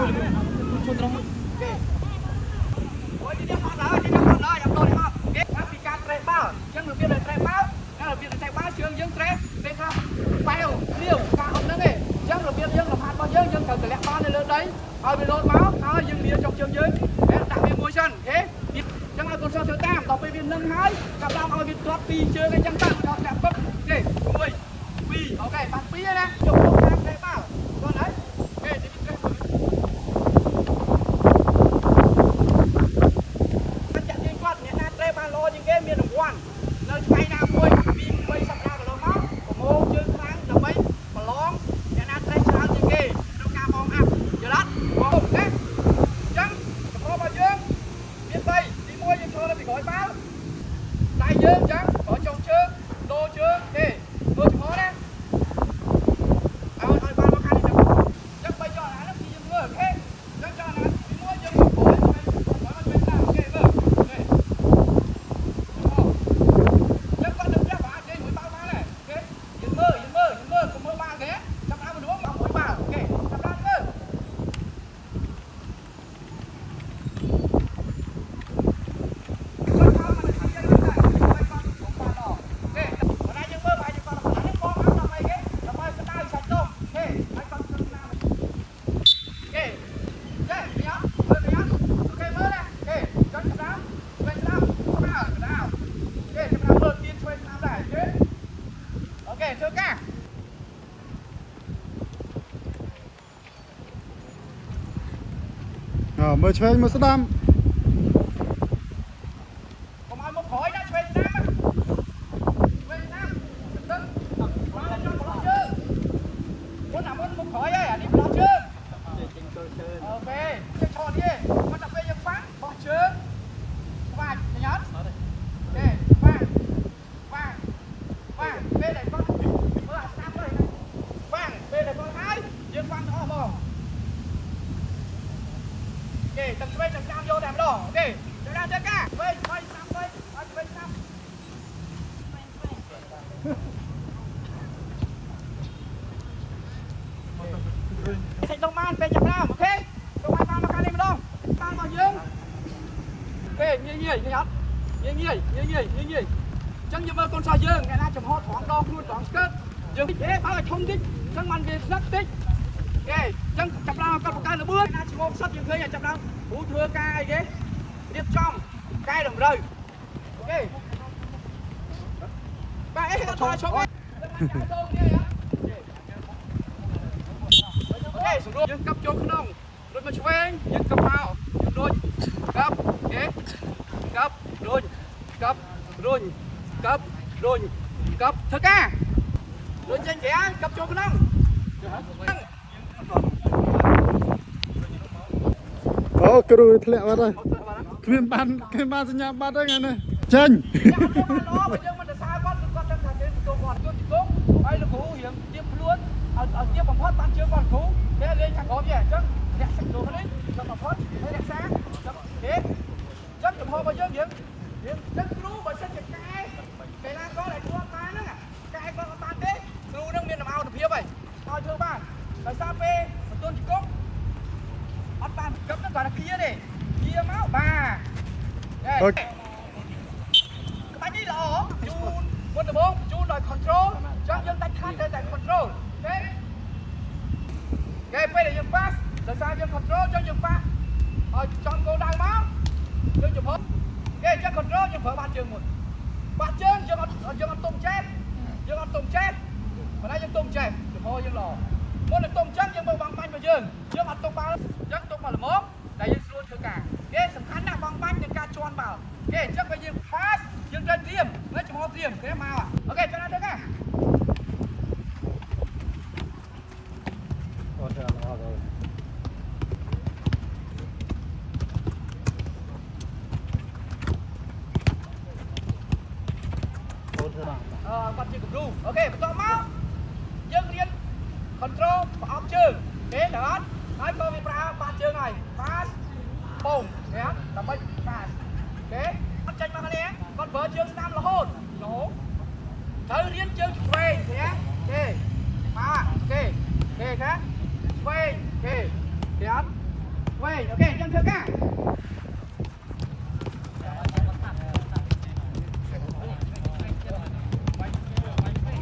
ชุดตรงโอ้ยที่นี่พอแล้วที่นี่พอแล้วอย่าโดนครับเด็กครับมีการเตะเป้ายังหรือเปลี่ยนเตะเป้านั่นหรือเปลี่ยนเตะเป้าเชื่องยังเตะเป็นครับเป้าเลี้ยวการเอานั่นเองยังหรือเปลี่ยนยังหรือผ่านบอลยังเกิดแต่แหลกบ้านในเรื่องđấyเอาไปโดนเมาส์เอายังเลี้ยวจบเชื่องยังแล้วดักเป็นมวยชันเฮ้ยังเอาตัวเชือกตามต่อไปเป็นนึ่งหายกับเราเอาเป็นตัวปีเชื่อกันยังตั้งเราแบบปุ๊บเด็กมวยปีโอเคปัดปีนะจบลงการเตะเป้าตอนไหนเฮ้จะมีเตะรอยังเกมมีหนึ่งวันเลยไปน้ำมวยมีมวยสัปดาห์กับเราเนาะโมเจอครั้งจะไปมาล้อมอย่างนั้นได้ชนะยังเกมต้องการมองอัพอย่าลัดมองนะจังจะพอมาเยอะมีไปดีมวยยังโชว์แล้วไปก่อยเป้าได้เยอะจังขอจงเชิงโดเชิงเฮ้โดเฉพาะนะเอาบ้านมาคันนี่จังไปจอดนะแล้วทียังเลิกเฮ้จังจอดนะดีมวยยังโอยทำไมมันเป็นตามเกมเลิกមើលឆ្វេងមើលស្ដាំកុំឲ្យមកក្រោយណាឆ្វេងស្ដាំឆ្វេងស្ដាំទឹកមកចង់ប្លុកជើងមុនអាមុនមកក្រោយហើយអានេះប្លុកជើងចេញចូលជើងអូខេចេញឈរនេះមិនដល់ពេលយើងប៉ាំងបោះជើងស្វាច់ញ៉ាត់ទេប៉ាំងពេលដែលគាត់មើលអាស្ដាំទៅណាប៉ាំងពេលដែលគាត់ហើយយើងប៉ាំងអស់ហ្មងអូខេទឹកឆ្វេងទឹកតាមយកតែម្ដងអូខេចូលដល់ទៅកាឆ្វេងស្ដាំឆ្វេងឲ្យឆ្វេងស្ដាំសេចក្ដីបានពេលចាប់ដើមអូខេចូលបានមកខាងនេះម្ដងតាមរបស់យើងអូខេងាយអត់ងាយចឹងយើងមើលកូនសោះយើងអ្នកណាចំហត្រង់ដងខ្លួនត្រង់ស្កិតយើងតិចបើឲ្យធំតិចចឹងมันវាស្លឹកតិចអូខេចឹងចាប់ដើមគាត់បង្កើនល្បឿនណាឈ្មោះផ្សិតយើងឃើញឲ្យចាប់ដើមគ្រូធ្វើការអីគេរៀបចំកែតម្រូវអូខេបាទអីគាត់ថយឈប់អូខេស្រួលយើងកាប់ចូលក្នុងដូចមកឆ្វេងយើងកាប់មកយើងដូចកាប់អូខេកាប់រុញកាប់រុញកាប់រុញកាប់ធ្វើការរុញចេញក្រៅកាប់ចូលក្នុងអូគ្រូធ្លាក់បាត់ហើយគ្មានបានសញ្ញាបត្រទេថ្ងៃនេះចេញល្អបើយើងមិនទៅសារគាត់ដឹងថាគេទទួលគាត់ជួយជង្គង់ហើយលោកគ្រូរៀងទៀបខ្លួនឲ្យទៀបបំផុតបានជើងគាត់គ្រូគេលេងខាងក្រោមទេអញ្ចឹងរក្សាចូលនេះទៅបំផុតហើយរក្សាគេចឹងចំហរបស់យើងចឹងគ្រូបើសិនជាកែកីឡាករដែលធ្វើបានហ្នឹងកែគាត់អត់បានទេគ្រូនឹងមានដំណោទភាពហើយឲ្យធ្វើបានដោយសារពេលបន្ទន់ជង្គង់អត់បានគឹបហ្នឹងគាត់ថាគៀទេគៀមកបាទអូខេក្បាច់នេះល្អជូនមុនដំបូងជូនដោយ control ចឹងយើងដាច់ខាតតែ control ទេគេពេលដែលយើង pass ដោយសារយើង control ចឹងយើង pass ឲ្យចំគោលដៅមកយើងចំហគេចឹង control យើងប្រើបាត់ជើងមុនបាត់ជើងយើងអត់ទុំចេះបើណាយើងទុំចេះចំហយើងល្អមុននឹងទុំចឹងយើងមើលបងបាញ់មកយើងអត់ទុំបាល់ចឹងទុំមកល្មមតែយើងស្រួលធ្វើការគេសំខាន់ណាស់បងបាញ់នឹងការជន់បាល់គេអញ្ចឹងបើយើង pass យើងត្រូវត្រៀមនៅចំហត្រៀមគេមកអូខេចាំដល់ទៅកាអូទៅល្អrồiគាត់ជាគំរូអូខេបន្តមកយើងរៀន control ប្រអប់ជើងទេដល់អត់ហើយក៏វាប្រើបាត់ជើងហើយ pass បងណាដើម្បី pass ទេអត់ចាញ់មកគ្នាគាត់ប្រើជើងស្ដាំរហូតត្រូវរៀនជើងឆ្វេងទេទេបាទគេខាឆ្វេងគេអត់ ធ្វើការ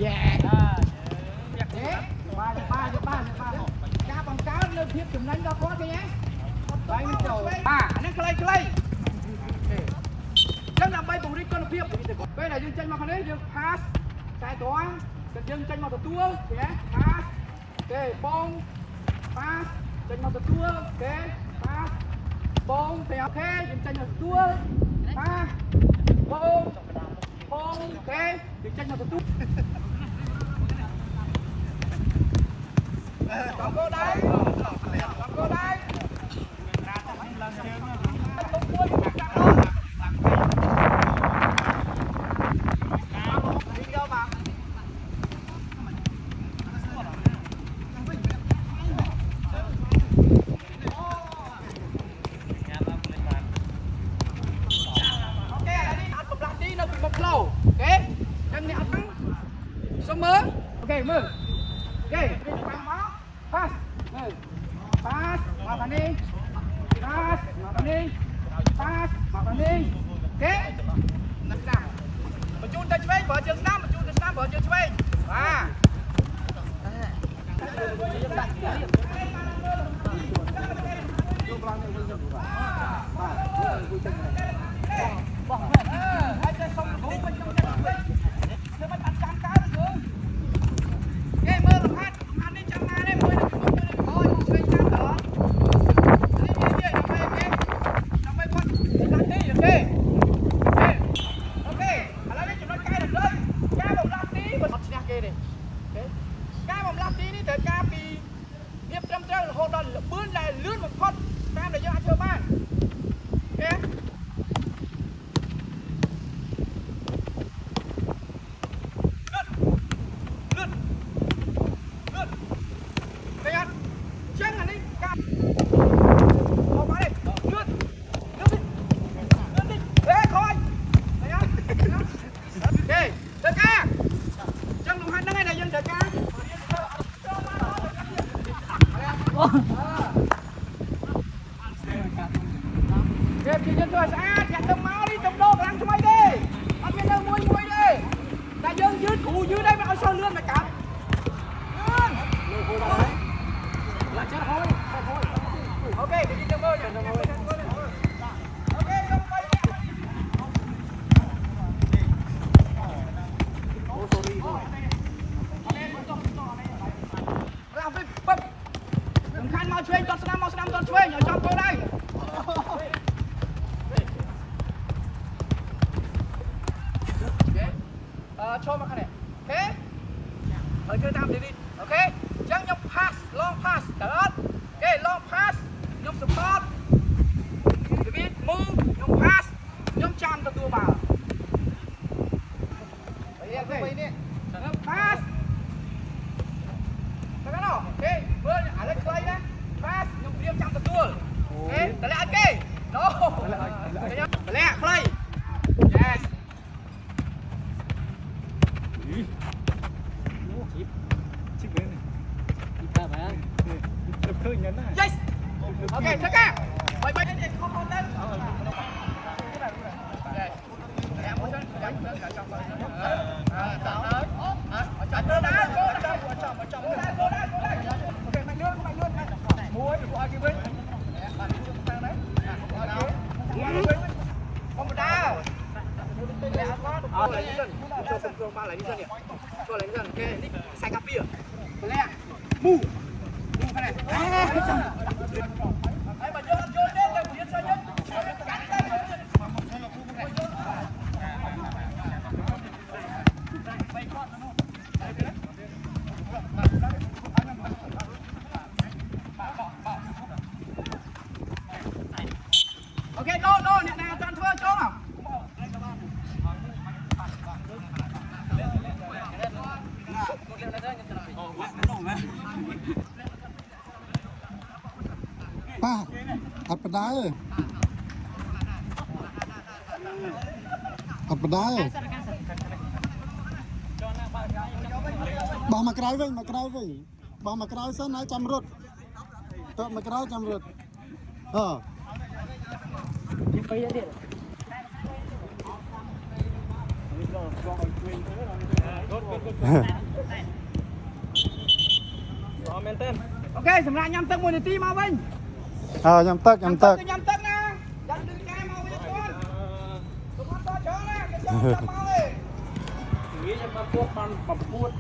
យេបាទការបង្កើនលើភាពចំណេញដល់គាត់ឃើញទេបាយមិនចូលបាទអានេះខ្លីចឹងដើម្បីពង្រីកគុណភាពពេលដែលយើងចេញមកខាងនេះយើង pass ខ្សែត្រង់តែយើងចេញមកទទួលឃើញទេ pass គេបង pass ចេញមកទទួលគេ pass បងទៅអូខេយើងចេញមកទទួល pass បងគេយើងចេញមកទទួលបងកោដៃបងកោដៃឡើងជើងទុកមួយកាត់ដល់វិញយកមកមកផ្លោអូខេចឹងនេះអត់សុំមើលអូខេមើលអូខេនេះចាំមក pass មើល pass មកខាងនេះ pass មកខាងនេះ pass មកខាងនេះអូខេណាស់តាមបញ្ជូនទៅឆ្វេងបើជើងស្ដាំបញ្ជូនទៅស្ដាំបើជើងឆ្វេងបាទបងហើយតែសុំគ្រូមិនចង់ទៅធ្វើមិនអត់ចាំកើទៅគេមើលលំហាត់នេះចាំណានេះមួយនឹងអូយមកវិញចាំដល់នេះដើម្បីគេដើម្បីគាត់ដាក់ទីអូខេអូខេឥឡូវនេះចំណុចកែតម្រូវការបំលាស់ទីមិនអត់ឈ្នះគេទេអូខេការបំលាស់ទីនេះត្រូវការពីភាពត្រឹមត្រូវរហូតដល់លឿនដែលលឿនបំផុតតាមដែលយើងអាចធ្វើបានអូខេគេពីយើងធ្វើស្អាតយ៉ាទៅមកនេះទៅដោកឡើងថ្មីទេអត់មាននៅមួយទេតែយើងយឺតគ្រូយឺតហើយមិនឲ្យសូវលឿនមកកាត់លឿនលើហូរដល់ឡាចាត់ហូរអូខេទៅយើងទៅមើលអូខេសុំ3អូ sorry ឡើងទៅពឹបសំខាន់មកឆ្វេងតត់ស្ដាំមកស្ដាំតត់ឆ្វេងឲ្យចំគោលដៅចូលមកខាងនេះអូខេហើយធ្វើតាម delete អូខេអញ្ចឹងខ្ញុំ pass long pass តើអត់អូខេ long pass ខ្ញុំ support delete move ខ្ញុំ pass ខ្ញុំចាំទទួលបាល់ហើយទៅវិញនេះខ្ញុំ pass ទៅណាអូខេមើលឥឡូវខ្លីណា pass ខ្ញុំព្រៀមចាំទទួលអូខេតម្លាក់ឲ្យគេណូតម្លាក់ខ្លី yes yes ok tất cả bảy bảy anh không không đến em muốn chân cả trong chọn đá chọn ok mạnh luôn muối của ai kia với bạn đi chung sang đấy không một đá lẹ có lấy đi dân cho sân phương ba lấy đi dân nhỉ cho lấy dân ok sai cà phê lẹ mu cái này ai mà vô đến là biến sao nhất ok no này nào toàn thưa chỗ nàoป้าอัดปะได้อัดปะได้บอกมาไกลវិញบอกมาไกลសិនហើយចាំរត់ទៅមកក្រោយចាំរត់ ok សម្រាប់ញ៉ាំទឹក1នាទីមកវិញ ញ៉ាំទឹកញ៉ាំទឹក ញ៉ាំទឹកណាចាំดึงកែមកវិញគាត់កុំអត់តច្រើនណាគេចូលចាប់មកទេនិយាយចាំមកពួកបានបំពួត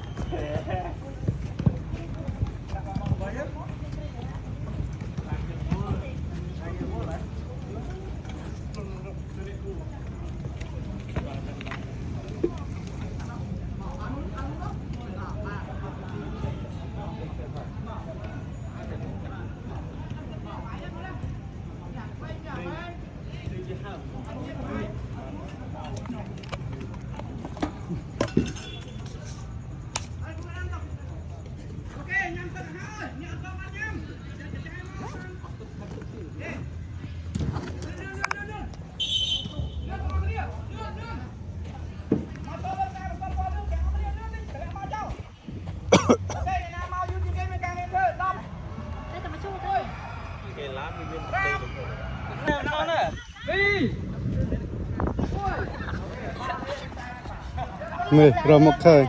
នេះរមមកឃើញ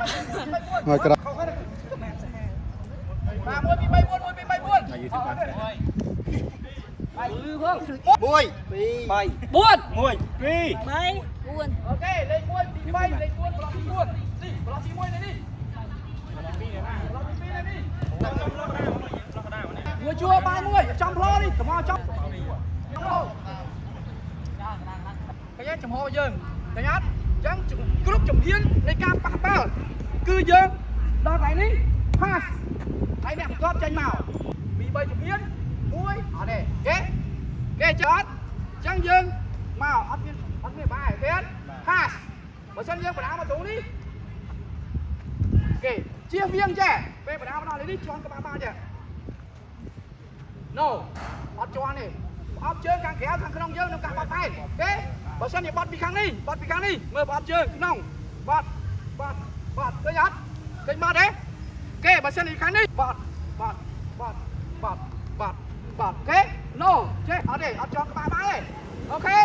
មកក្រ ok lên muôn tí bay lên muôn đi block tí muôn này đi vừa chua 30 trong lo đi come on trong cái nhát chấm ho dương cái nhát chẳng group chấm hiênในการปะเป้าคือយើងដល់កន្លែងនេះ pass ហើយអ្នកប្រកបចេញមកពី3ជំហាន1អត់ទេគេចត់ចឹងយើងមកអត់មានបាយទៀត pass បើសិនយើងបដាមកទ្រូងនេះគេជៀសវាងចេះពេលបដាមកដល់នេះជន់ក្បាលបានចេះ no អត់ជន់ទេអត់ជើងខាងក្រៅខាងក្នុងយើងនឹងកាត់បត់តែគេបើសិនជាបត់ពីខាងនេះមើលបត់ជើងក្នុងបត់ឃើញអត់ឃើញបត់ទេគេបើសិនជាខាងនេះបត់គេ no ចេះអត់ទេអត់ជន់ក្បាលបានទេអូខេ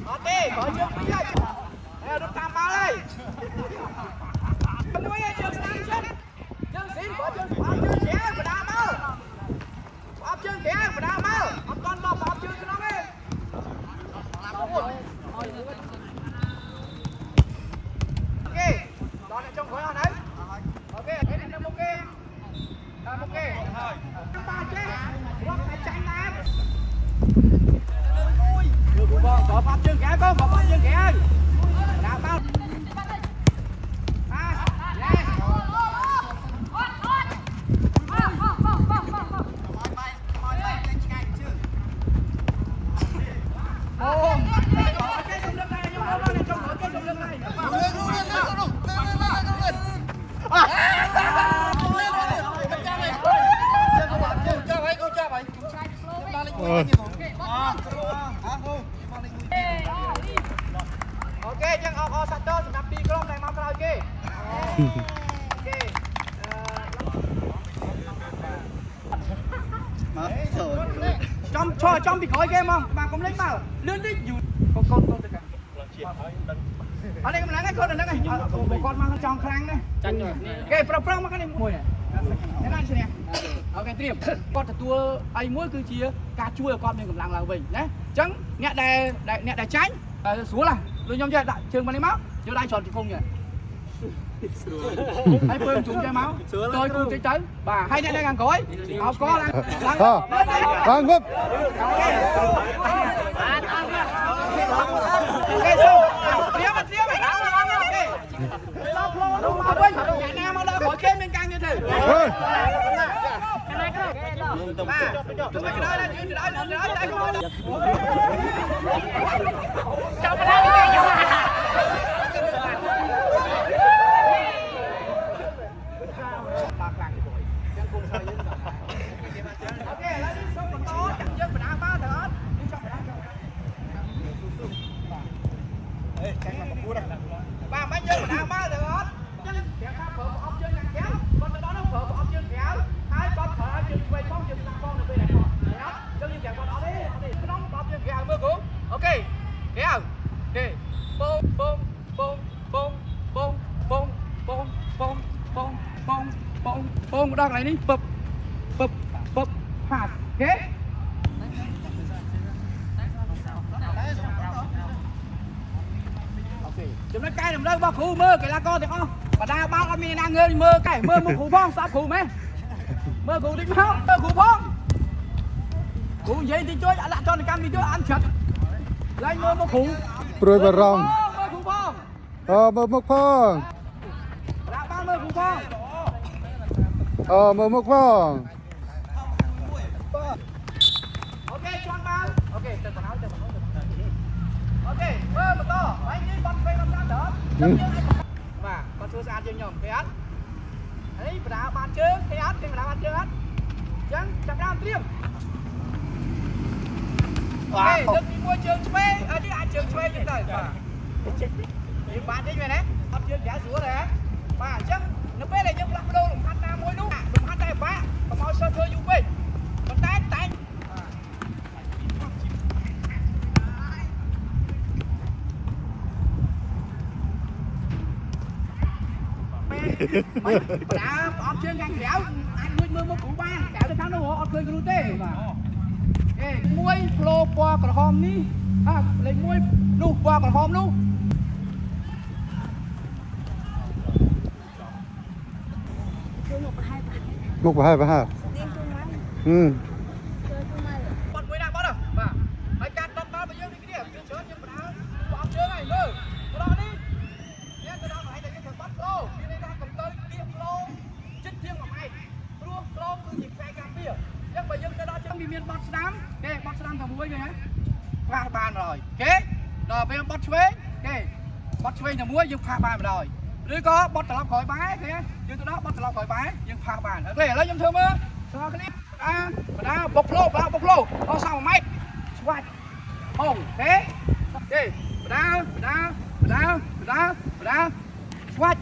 ok có chưa đi đây nè được tam ba đây nuôi ai chưa sang chết chân xin có chân khé và đá máu áp chân khé và đá máu áp con bọc áp chân cho nó đi ok đó là trong khối đấy ok cái này làm ok chúng ta chết hoặc phải tránh đá có bắp chân kẻ con có bắp chân kẻ nào bao ok chẳng học sạch đó sạch đi con này mau rồi kì trong bị khói game không mà cũng lấy vào lướt đi dù con được cả ở đây mình lấy cái con này con mang trong khang đây ok pro mà cái này mùi này thế này xem nè ok tìm con thật tua anh mỗi cứ chia cà chua con mình cầm lăng là mình đấy trắng nhẹ đè tránh xuống là rồi nhom chơi đại trường mà lấy máu chưa đại tròn thì không nhỉ hay phương chúng chơi máu tôi cùng chơi tới bà hay nhẹ ngang cối học có đang gấp khỏi kém bên căng như thế. Chúng mày cái đó lên, từ đó lên, từ đó lên, trong cái đó ok, lấy đi xong còn to, chẳng dân mình ăn ba thở hết. Đi xong mình ăn cho. Ê, chẳng là một cú đây. Ba mấy dân mình ăn ba thở hết. Chứ kẻ khác phở một ốc chơi nhạc kéo. Con từ đó nó phở một ốc chơi kéo. Hai con phở bông bông bông bông bông đang này đi bập bập bập hạt ghé chúng nó cay làm đâu bao khu mơ cái là con thì không và đa bao con mình đang ngơ mơ cái mơ một khu phong sao khu mấy mơ khu đi không mơ khu phong khu vậy thì chơi lại cho nó cam đi chơi ăn chật lấy mơ một khu ព្រួយបារម្ភ mơ khu phong មើលមុខផង đã bao mơ khu phong មើលមុខផង ok cho ăn bao ok từ quần áo ok mơ một to anh đi bật về làm sao đỡ và con chưa ra chưa nhầm cái ăn ấy đã bàn chưa cái ăn thì đã bàn chưa ăn chẳng chẳng ra riêng ok được đi mua trường thuê ở đi ăn trường thuê như này thì bạn đi về đấy học trường giá rúa đấy mà chẳng nó bé này nhưng lắm đâu đừng hát ra môi đúng đừng hát đây bá còn mau sơ thơ dùng về còn tay tay mày đã ọp chơi ngang đéo anh nuôi mưa một củ ba đéo được thắng đâu ọp chơi cái tê mà muối pro qua còn hòm ní lấy muối lu qua còn hòm lu មុខប្រហែលបត់មួយណាបត់បាទហើយកាត់ដុតមកបើយើងនេះគ្នាយើងច្រើនយើងបដាបត់ជើងហើយមើលបដនេះយើងទៅដល់កន្លែងដែលយើងត្រូវបត់ក្លោមានន័យថាកុំទៅគៀបក្លោចិត្តជាងមួយម៉ែព្រោះក្លោគឺជាខ្សែការពារអញ្ចឹងបើយើងទៅដល់ចឹងវាមានបត់ស្ដាំគេបត់ស្ដាំតែមួយគេហ៎ខ្វះបានមកហើយគេដល់ពេលបត់ឆ្វេងគេបត់ឆ្វេងតែមួយយើងខ្វះបានមកហើយឬក៏បត់ត្រឡប់ក្រោយបែរគេយើងទៅដល់បត់ត្រឡប់ក្រោយបែរយើងផាសបានអូខេឥឡូវខ្ញុំធ្វើមើលបងប្អូនបណ្ដាបុកផ្លោអស់3ម៉ែត្រស្វាច់ហងទេទេបណ្ដាស្វាច់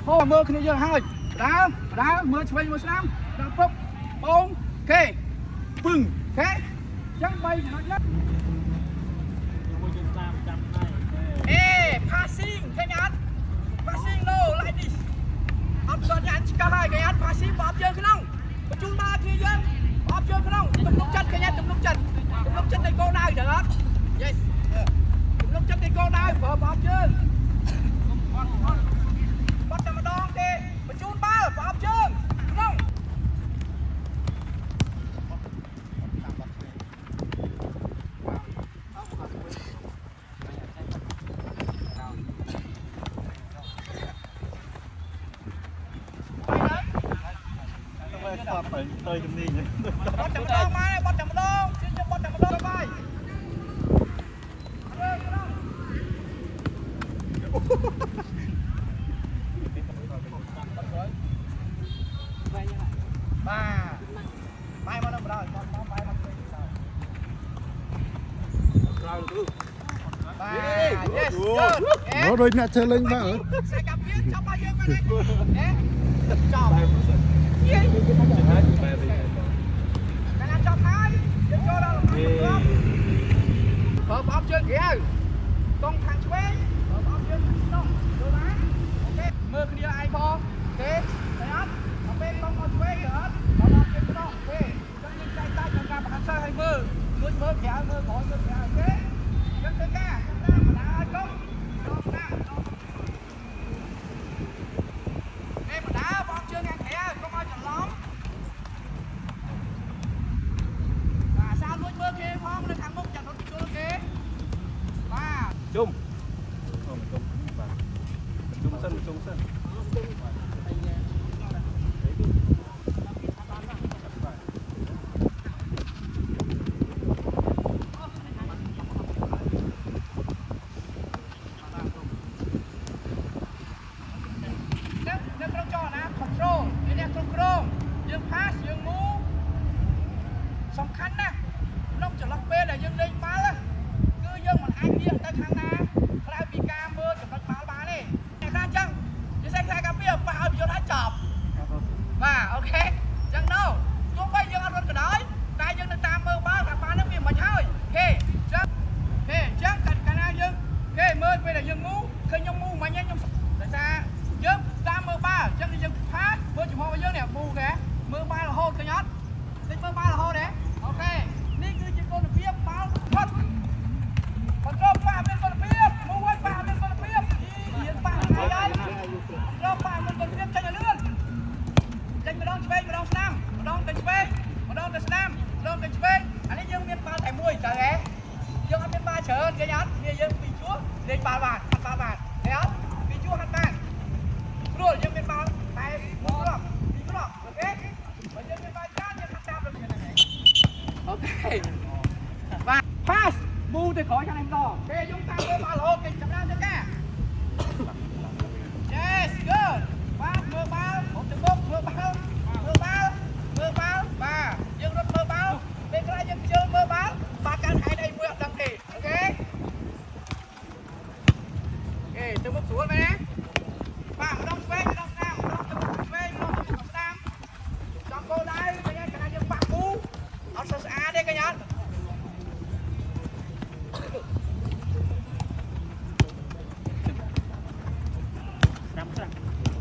ហងមើលគ្នាយើងហើយបណ្ដាមើលឆ្វេងមើលស្ដាំដល់ពុកបងគេពឹងគេចឹង3ចំណុចនេះpassing ឃើញអត់ passing no like this អត់ដល់យ៉ាងឆ្កាហើយគេអត់ passing បត់ជើងក្នុងបញ្ជូនមកគ្នាយើងបត់ជើងក្នុងទំនុកចិត្តឃើញអត់ទំនុកចិត្តនៃគោលដៅចឹងអត់ yes ទំនុកចិត្តនៃគោលដៅប្រើបត់ជើងបត់តែម្ដងទេបញ្ជូនបាល់បត់ជើងក្នុងទៅជំនាញ បត់តែម្ដងមកបត់តែម្ដងជិះបត់តែម្ដងបាយបាយមកដល់ម្ដងបត់មកបាយមកទៅក្រោយទៅបាយ yes មកដូចអ្នកធ្វើលេងបាល់ ខ្សែកាពីចាប់មកយើងមកនេះចាប់យាយកាលណាចាប់ហើយយើងចូលដល់ប្រើបោកជើងក្រៅកង់ខាងឆ្វេងប្រើបោកជើងខាងក្នុងចូលណាអូខេមើលគ្នាឯងផងអូខេ